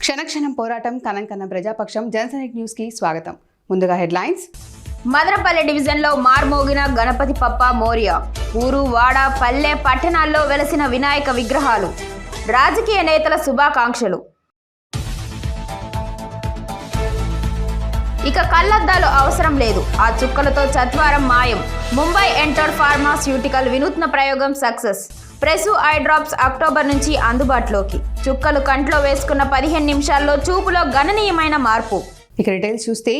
క్షణక్షణం పోరాటం కనం కనం ప్రజాపక్షం జనసైనిక్ న్యూస్ కి స్వాగతం. ముందుగా హెడ్లైన్స్. మదనపల్లె డివిజన్లో మార్మోగిన గణపతి పప్ప మోరియా. ఊరు వాడ పల్లె పట్టణాల్లో వెలసిన వినాయక విగ్రహాలు. రాజకీయ నేతల శుభాకాంక్షలు. ఇక కళ్లద్దాలు అవసరం లేదు, ఆ చుక్కలతో చత్వారం మాయం. ముంబై ఎంటర్డ్ ఫార్మాస్యూటికల్ వినూత్న ప్రయోగం సక్సెస్. ప్రెసు ఐ డ్రాప్స్ అక్టోబర్ నుంచి అందుబాటులోకి. చుక్కలు కంట్లో వేసుకున్న 15 నిమిషాల్లో చూపులో గణనీయమైన మార్పు. ఇక డీటెయిల్స్ చూస్తే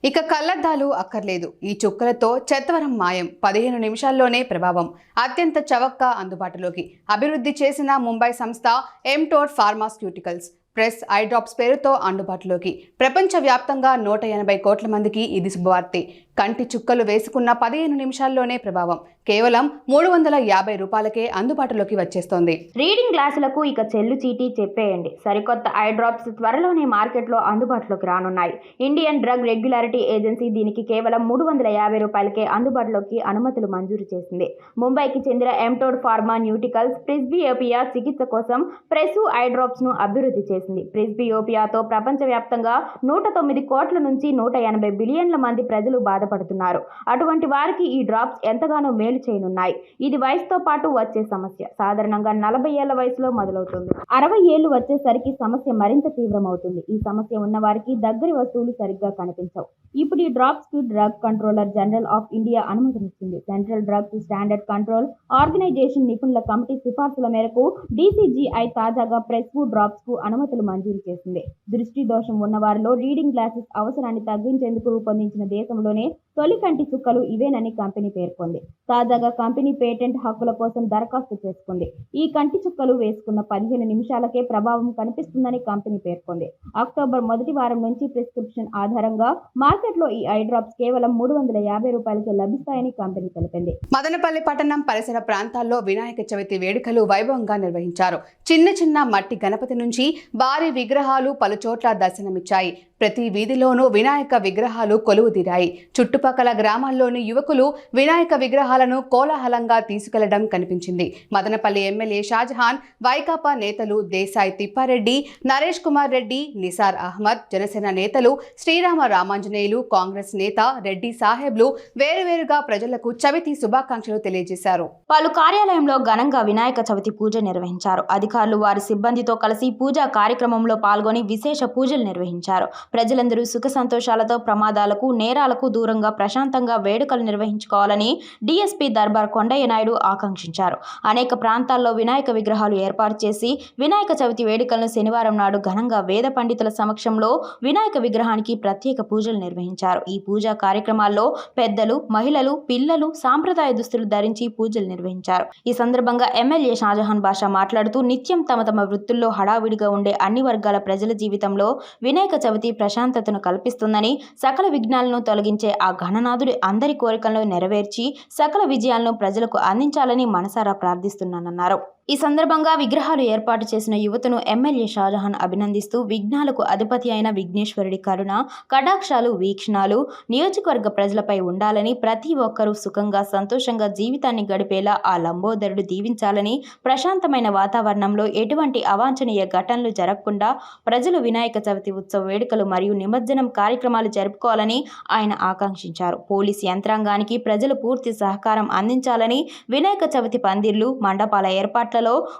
ఇక కళ్లద్దాలు అక్కర్లేదు, ఈ చుక్కలతో చత్వరం మాయం. 15 నిమిషాల్లోనే ప్రభావం. అత్యంత చవకగా అందుబాటులోకి. అభివృద్ధి చేసిన ముంబై సంస్థ ఎంటోర్డ్ ఫార్మాస్యూటికల్స్ ప్రెస్ ఐ డ్రాప్స్ పేరుతో అందుబాటులోకి. ప్రపంచవ్యాప్తంగా 180 కోట్ల మందికి ఇది శుభవార్తే. కంటి చుక్కలు వేసుకున్న 15 నిమిషాల్లోనే ప్రభావం. కేవలం 350 రూపాయలకే అందుబాటులోకి వచ్చేస్తోంది. రీడింగ్ గ్లాసులకు ఇక చెల్లు చీటీ చెప్పేయండి. సరికొత్త ఐ డ్రాప్స్ త్వరలోనే మార్కెట్లో అందుబాటులోకి రానున్నాయి. ఇండియన్ డ్రగ్ రెగ్యులారిటీ ఏజెన్సీ దీనికి కేవలం 350 రూపాయలకే అందుబాటులోకి అనుమతులు మంజూరు చేసింది. ముంబైకి చెందిన ఎంటోర్డ్ ఫార్మాన్యూటికల్స్ ప్రిస్బియోపియా చికిత్స కోసం ప్రెసు ఐ డ్రాప్స్ ను అభివృద్ధి చేసింది. ప్రిస్బియోపియాతో ప్రపంచవ్యాప్తంగా 109 కోట్ల నుంచి 180 బిలియన్ల మంది ప్రజలు బాధపడుతున్నారు. అటువంటి వారికి ఈ డ్రాప్స్ ఎంతగానో మేలు చేయనున్నాయి. ఇది వయసుతో పాటు వచ్చే సమస్య. సాధారణంగా 40 ఏళ్ల వయసులో మొదలవుతుంది. 60 ఏళ్లు వచ్చేసరికి సమస్య మరింత తీవ్రమవుతుంది. ఈ సమస్య ఉన్న వారికి దగ్గరి వస్తువులు సరిగ్గా కనిపించవు. ఇప్పుడు ఈ డ్రాప్స్ కు drug controller general of India అనుమతినిచ్చింది. Central drugs standard control organisation నిపుణుల కమిటీ సిఫార్సుల మేరకు DCGI తాజాగా ప్రెస్ డ్రాప్స్ కు అనుమతులు మంజూరు చేసింది. దృష్టి దోషం ఉన్న వారిలో రీడింగ్ గ్లాసెస్ అవసరాన్ని తగ్గించేందుకు రూపొందించిన దేశంలోనే తొలి కంటి చుక్కలు ఇవేనని కంపెనీ పేర్కొంది. తాజాగా కంపెనీ పేటెంట్ హక్కుల కోసం దరఖాస్తు చేసుకుంది. ఈ కంటి చుక్కలు వేసుకున్న 15 నిమిషాలకే ప్రభావం కనిపిస్తుందని కంపెనీ పేర్కొంది. అక్టోబర్ మొదటి వారం నుంచి ప్రిస్క్రిప్షన్ ఆధారంగా మార్కెట్లో ఈ ఐ డ్రాప్స్ కేవలం 350 రూపాయలకే లభిస్తాయని కంపెనీ తెలిపింది. మదనపల్లి పట్టణం పరిసర ప్రాంతాల్లో వినాయక చవితి వేడుకలు వైభవంగా నిర్వహించారు. చిన్న చిన్న మట్టి గణపతి నుంచి భారీ విగ్రహాలు పలుచోట్ల దర్శనమిచ్చాయి. ప్రతి వీధిలోనూ వినాయక విగ్రహాలు కొలువుదీరాయి. చుట్టుపక్కల గ్రామాల్లోని యువకులు వినాయక విగ్రహాలను కోలాహలంగా తీసుకెళ్లడం కనిపించింది. మదనపల్లి ఎమ్మెల్యే షాజహాన్, వైకాపా నేతలు దేశాయ్ తిప్పారెడ్డి, నరేష్ కుమార్ రెడ్డి, నిసార్ అహ్మద్, జనసేన నేతలు శ్రీరామ రామాంజనేయులు, కాంగ్రెస్ నేత రెడ్డి సాహెబ్లు వేరువేరుగా ప్రజలకు చవితి శుభాకాంక్షలు తెలియజేశారు. పలు కార్యాలయంలో ఘనంగా వినాయక చవితి పూజ నిర్వహించారు. అధికారులు వారి సిబ్బందితో కలిసి పూజా కార్యక్రమంలో పాల్గొని విశేష పూజలు నిర్వహించారు. ప్రజలందరూ సుఖ సంతోషాలతో ప్రమాదాలకు, నేరాలకు దూరంగా ప్రశాంతంగా వేడుకలు నిర్వహించుకోవాలని DSP దర్బార్ కొండయ్య నాయుడు ఆకాంక్షించారు. అనేక ప్రాంతాల్లో వినాయక విగ్రహాలు ఏర్పాటు చేసి వినాయక చవితి వేడుకలను శనివారం నాడు ఘనంగా వేద పండితుల సమక్షంలో వినాయక విగ్రహానికి ప్రత్యేక పూజలు నిర్వహించారు. ఈ పూజా కార్యక్రమాల్లో పెద్దలు, మహిళలు, పిల్లలు సాంప్రదాయ దుస్తులు ధరించి పూజలు నిర్వహించారు. ఈ సందర్భంగా ఎమ్మెల్యే షాజహాన్ బాషా మాట్లాడుతూ నిత్యం తమ తమ వృత్తుల్లో హడావిడిగా ఉండే అన్ని వర్గాల ప్రజల జీవితంలో వినాయక చవితి ప్రశాంతతను కల్పిస్తుందని, సకల విఘ్నాలను తొలగించే ఆ గణనాథుడి అందరి కోరికలను నెరవేర్చి సకల విజయాలను ప్రజలకు అందించాలని మనసారా ప్రార్థిస్తున్నానన్నారు. ఈ సందర్భంగా విగ్రహాలు ఏర్పాటు చేసిన యువతను ఎమ్మెల్యే షాజహాన్ అభినందిస్తూ విఘ్నాలకు అధిపతి అయిన విఘ్నేశ్వరుడి కరుణ, కటాక్షాలు, వీక్షణాలు నియోజకవర్గ ప్రజలపై ఉండాలని, ప్రతి ఒక్కరూ సుఖంగా సంతోషంగా జీవితాన్ని గడిపేలా ఆ లంబోదరుడు దీవించాలని, ప్రశాంతమైన వాతావరణంలో ఎటువంటి అవాంఛనీయ ఘటనలు జరగకుండా ప్రజలు వినాయక చవితి ఉత్సవ వేడుకలు మరియు నిమజ్జనం కార్యక్రమాలు జరుపుకోవాలని ఆయన ఆకాంక్షించారు. పోలీస్ యంత్రాంగానికి ప్రజలు పూర్తి సహకారం అందించాలని, వినాయక చవితి పందిర్లు, మండపాల ఏర్పాట్లలో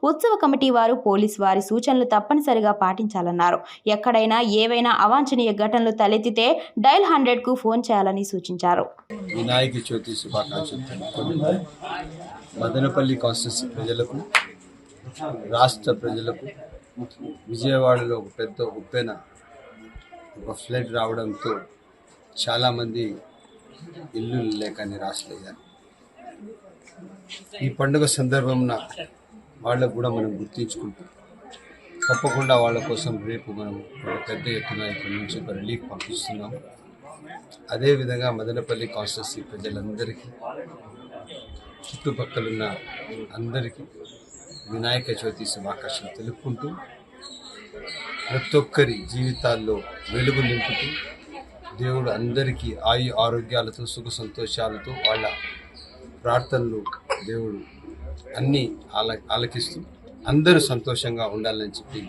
ఉత్సవ కమిటీ వారు, పోలీస్ వారి సూచనలు తప్పనిసరిగా పాటించాలన్నారు. ఎక్కడైనా ఏవైనా అవాంఛనీయ ఘటనలు తలెత్తితే డయల్ 100 కు ఫోన్ చేయాలని సూచించారు. వినాయక చవితి శుభాకాంక్షలు తెలుపుకుంటూ మదనపల్లి కాన్స్టిట్యూన్సీ ప్రజలకు, రాష్ట్ర ప్రజలకు విజయవాడలో ఒక పెద్ద ఉప్పెన, ఒక ఫ్లడ్ రావడంతో చాలామంది ఇల్లు లేక నిరాశలయ్యారు. ఈ పండుగ సందర్భంన వాళ్ళకు కూడా మనం గుర్తించుకుంటాం. తప్పకుండా వాళ్ళ కోసం రేపు మనం ఒక పెద్ద ఎత్తున ఇక్కడి నుంచి ఒక రిలీఫ్ పంపిస్తున్నాం. అదేవిధంగా మదనపల్లి కాన్స్టిట్యూన్సీ ప్రజలందరికీ, చుట్టుపక్కలున్న అందరికీ వినాయక చవితి శుభాకాంక్షలు తెలుపుకుంటూ ప్రతి ఒక్కరి జీవితాల్లో వెలుగు నింపుతూ దేవుడు అందరికీ ఆరోగ్యాలతో, సుఖ సంతోషాలతో వాళ్ళ ప్రార్థనలు దేవుడు అన్నీ ఆలకిస్తూ అందరూ సంతోషంగా ఉండాలని చెప్పి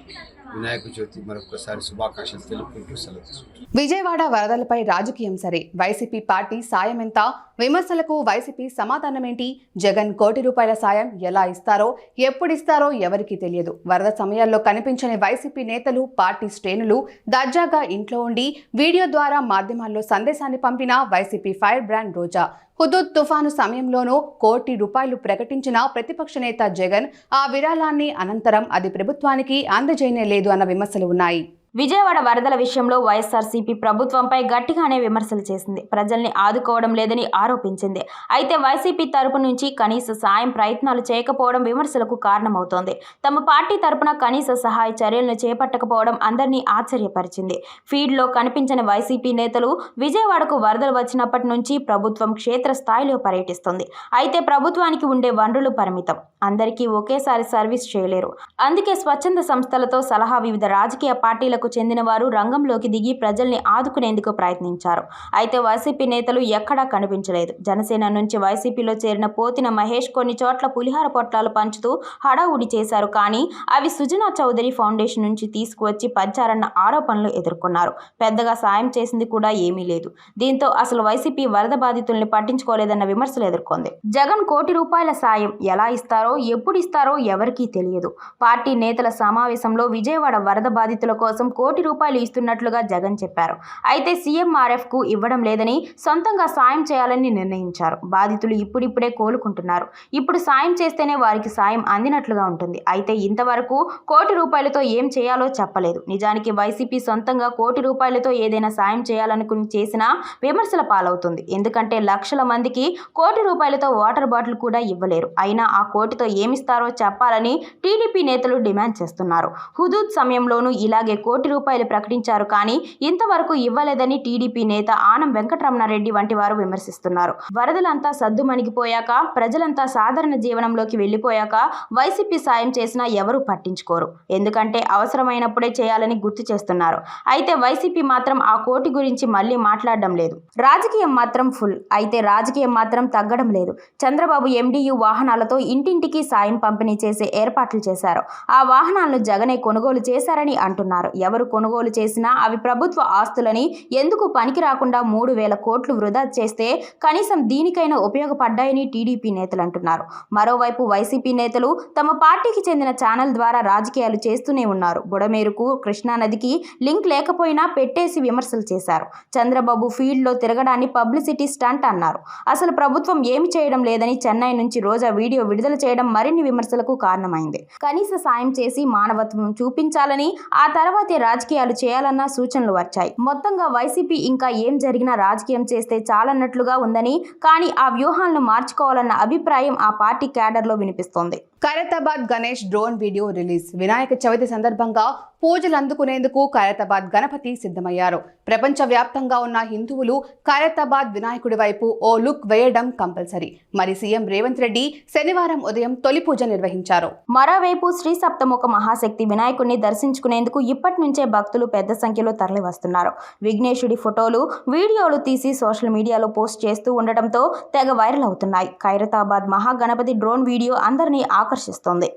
వినాయక చవితి మరొకసారి శుభాకాంక్షలు తెలుపుకుంటూ సెలవు తీసుకుంటాం. విజయవాడ వరదలపై రాజకీయం సరే, వైసీపీ పార్టీ సాయం ఎంత? విమర్శలకు వైసీపీ సమాధానమేంటి? జగన్ కోటి రూపాయల సాయం ఎలా ఇస్తారో, ఎప్పుడు ఇస్తారో ఎవరికీ తెలియదు. వరద సమయాల్లో కనిపించని వైసీపీ నేతలు, పార్టీ శ్రేణులు దర్జాగా ఇంట్లో ఉండి వీడియో ద్వారా మాధ్యమాల్లో సందేశాన్ని పంపిన వైసీపీ ఫైర్ బ్రాండ్ రోజా. హుదూద్ తుఫాను సమయంలోనూ కోటి రూపాయలు ప్రకటించిన ప్రతిపక్ష నేత జగన్ ఆ విరాళాన్ని అనంతరం అది ప్రభుత్వానికి అందజేయనే లేదు అన్న విమర్శలు ఉన్నాయి. విజయవాడ వరదల విషయంలో వైఎస్ఆర్సీపీ ప్రభుత్వంపై గట్టిగానే విమర్శలు చేసింది. ప్రజల్ని ఆదుకోవడం లేదని ఆరోపించింది. అయితే వైసీపీ తరపు నుంచి కనీస సాయం ప్రయత్నాలు చేయకపోవడం విమర్శలకు కారణమవుతోంది. తమ పార్టీ తరపున కనీస సహాయ చర్యలను చేపట్టకపోవడం అందరినీ ఆశ్చర్యపరిచింది. ఫీడ్లో కనిపించని వైసీపీ నేతలు విజయవాడకు వరదలు వచ్చినప్పటి నుంచి ప్రభుత్వం క్షేత్రస్థాయిలో పర్యటిస్తుంది. అయితే ప్రభుత్వానికి ఉండే వనరులు పరిమితం. అందరికీ ఒకేసారి సర్వీస్ చేయలేరు. అందుకే స్వచ్ఛంద సంస్థలతో సలహా వివిధ రాజకీయ పార్టీలకు చెందిన వారు రంగంలోకి దిగి ప్రజల్ని ఆదుకునేందుకు ప్రయత్నించారు. అయితే వైసీపీ నేతలు ఎక్కడా కనిపించలేదు. జనసేన నుంచి వైసీపీలో చేరిన పోతిన మహేష్ కొన్ని చోట్ల పులిహార పొట్లాలు పంచుతూ హడావుడి చేశారు. కానీ అవి సుజనా చౌదరి ఫౌండేషన్ నుంచి తీసుకువచ్చి పంచారన్న ఆరోపణలు ఎదుర్కొన్నారు. పెద్దగా సాయం చేసింది కూడా ఏమీ లేదు. దీంతో అసలు వైసీపీ వరద బాధితుల్ని పట్టించుకోలేదన్న విమర్శలు ఎదుర్కొంది. జగన్ కోటి రూపాయల సాయం ఎలా ఇస్తారో, ఎప్పుడు ఇస్తారో ఎవరికీ తెలియదు. పార్టీ నేతల సమావేశంలో విజయవాడ వరద బాధితుల కోసం కోటి రూపాయలు ఇస్తున్నట్లుగా జగన్ చెప్పారు. అయితే సీఎంఆర్ఎఫ్కు ఇవ్వడం లేదని సొంతంగా సాయం చేయాలని నిర్ణయించారు. బాధితులు ఇప్పుడిప్పుడే కోలుకుంటున్నారు. ఇప్పుడు సాయం చేస్తేనే వారికి సాయం అందినట్లుగా ఉంటుంది. అయితే ఇంతవరకు కోటి రూపాయలతో ఏం చేయాలో చెప్పలేదు. నిజానికి వైసీపీ సొంతంగా కోటి రూపాయలతో ఏదైనా సాయం చేయాలనుకుని చేసినా విమర్శల పాలవుతుంది. ఎందుకంటే లక్షల మందికి కోటి రూపాయలతో వాటర్ బాటిల్ కూడా ఇవ్వలేరు. అయినా ఆ కోటితో ఏమిస్తారో చెప్పాలని టీడీపీ నేతలు డిమాండ్ చేస్తున్నారు. హుదూద్ సమయంలోనూ ఇలాగే కోటి రూపాయలు ప్రకటించారు. కానీ ఇంతవరకు ఇవ్వలేదని టీడీపీ నేత ఆనం వెంకటరమణారెడ్డి వంటి వారు విమర్శిస్తున్నారు. వరదలంతా సద్దుమణిగిపోయాక, ప్రజలంతా సాధారణ జీవనంలోకి వెళ్లిపోయాక వైసీపీ సాయం చేసినా ఎవరూ పట్టించుకోరు. ఎందుకంటే అవసరమైనప్పుడే చేయాలని గుర్తు చేస్తున్నారు. అయితే వైసీపీ మాత్రం ఆ కోటి గురించి మళ్ళీ మాట్లాడడం లేదు. రాజకీయం మాత్రం ఫుల్. అయితే రాజకీయం మాత్రం తగ్గడం లేదు. చంద్రబాబు ఎండియు వాహనాలతో ఇంటింటికి సాయం పంపిణీ చేసే ఏర్పాట్లు చేశారు. ఆ వాహనాలను జగనే కొనుగోలు చేశారని అంటున్నారు. ఎవరు కొనుగోలు చేసినా అవి ప్రభుత్వ ఆస్తులని, ఎందుకు పనికి రాకుండా 3,000 కోట్లు వృధా చేస్తే కనీసం దీనికైనా ఉపయోగపడ్డాయని టీడీపీ నేతలు అంటున్నారు. మరోవైపు వైసీపీ నేతలు తమ పార్టీకి చెందిన ఛానల్ ద్వారా రాజకీయాలు చేస్తూనే ఉన్నారు. బుడమేరుకు కృష్ణానదికి లింక్ లేకపోయినా పెట్టేసి విమర్శలు చేశారు. చంద్రబాబు ఫీల్డ్లో తిరగడాన్ని పబ్లిసిటీ స్టంట్ అన్నారు. అసలు ప్రభుత్వం ఏమి చేయడం లేదని చెన్నై నుంచి రోజా వీడియో విడుదల చేయడం మరిన్ని విమర్శలకు కారణమైంది. కనీస సాయం చేసి మానవత్వం చూపించాలని, ఆ తర్వాతే రాజకీయాలు చేయాలన్న సూచనలు వచ్చాయి. మొత్తంగా వైసీపీ ఇంకా ఏం జరిగినా రాజకీయం చేస్తే చాలన్నట్లుగా ఉందని, కానీ ఆ వ్యూహాలను మార్చుకోవాలన్న అభిప్రాయం ఆ పార్టీ క్యాడర్లో వినిపిస్తోంది. Khairatabad Ganesh drone video release. Vinayaka Chavithi సందర్భంగా పూజలు అందుకునేందుకు ఖైరతాబాద్ గణపతి సిద్ధమయ్యారు. ప్రపంచవ్యాప్తంగా ఉన్న హిందువులు ఖైరతాబాద్ వినాయకుడి వైపు ఓ లుక్ వేయడం కంపల్సరీ. మరి సీఎం రేవంత్ రెడ్డి శనివారం ఉదయం తొలి పూజ నిర్వహించారు. మరోవైపు శ్రీ సప్తముఖ మహాశక్తి వినాయకుడిని దర్శించుకునేందుకు ఇప్పటి నుంచే భక్తులు పెద్ద సంఖ్యలో తరలి వస్తున్నారు. విఘ్నేశుడి ఫోటోలు, వీడియోలు తీసి సోషల్ మీడియాలో పోస్ట్ చేస్తూ ఉండటంతో తెగ వైరల్ అవుతున్నాయి. ఖైరతాబాద్ మహాగణపతి డ్రోన్ వీడియో అందరినీ ఆకర్షిస్తోంది.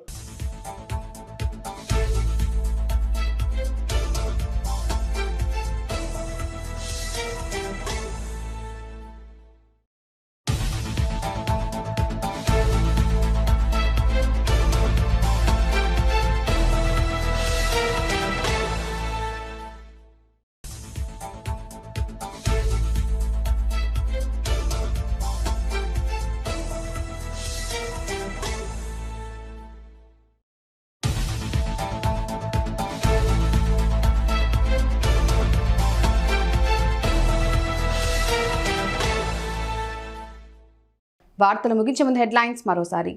వార్తలు ముగించే ముందు హెడ్లైన్స్ మరోసారి.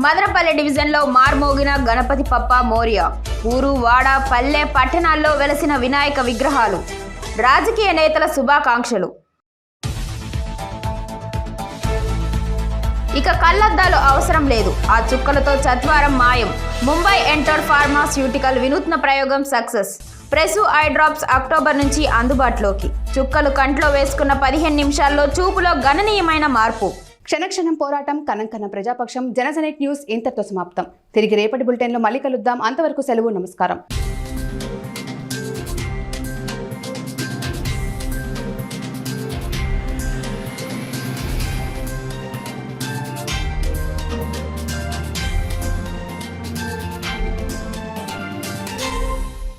మదనపల్లె డివిజన్లో మార్మోగిన గణపతి పప్ప మోరియా. ఊరు, వాడ, పల్లె, పట్టణాల్లో వెలసిన వినాయక విగ్రహాలు. రాజకీయ నేతల శుభాకాంక్షలు. ఇక కళ్లద్దాలు అవసరం లేదు, ఆ చుక్కలతో చత్వారం మాయం. ముంబై ఎంటర్ ఫార్మాస్యూటికల్ వినూత్న ప్రయోగం సక్సెస్. ప్రెసు ఐ డ్రాప్స్ అక్టోబర్ నుంచి అందుబాటులోకి. చుక్కలు కంట్లో వేసుకున్న 15 నిమిషాల్లో చూపులో గణనీయమైన మార్పు. క్షణక్షణం పోరాటం, కనంకన ప్రజాపక్షం. జనసెనెట్ న్యూస్ ఇంతటితో సమాప్తం. తిరిగి రేపటి బులెటిన్లో మళ్ళీ కలుద్దాం. అంతవరకు సెలవు. నమస్కారం.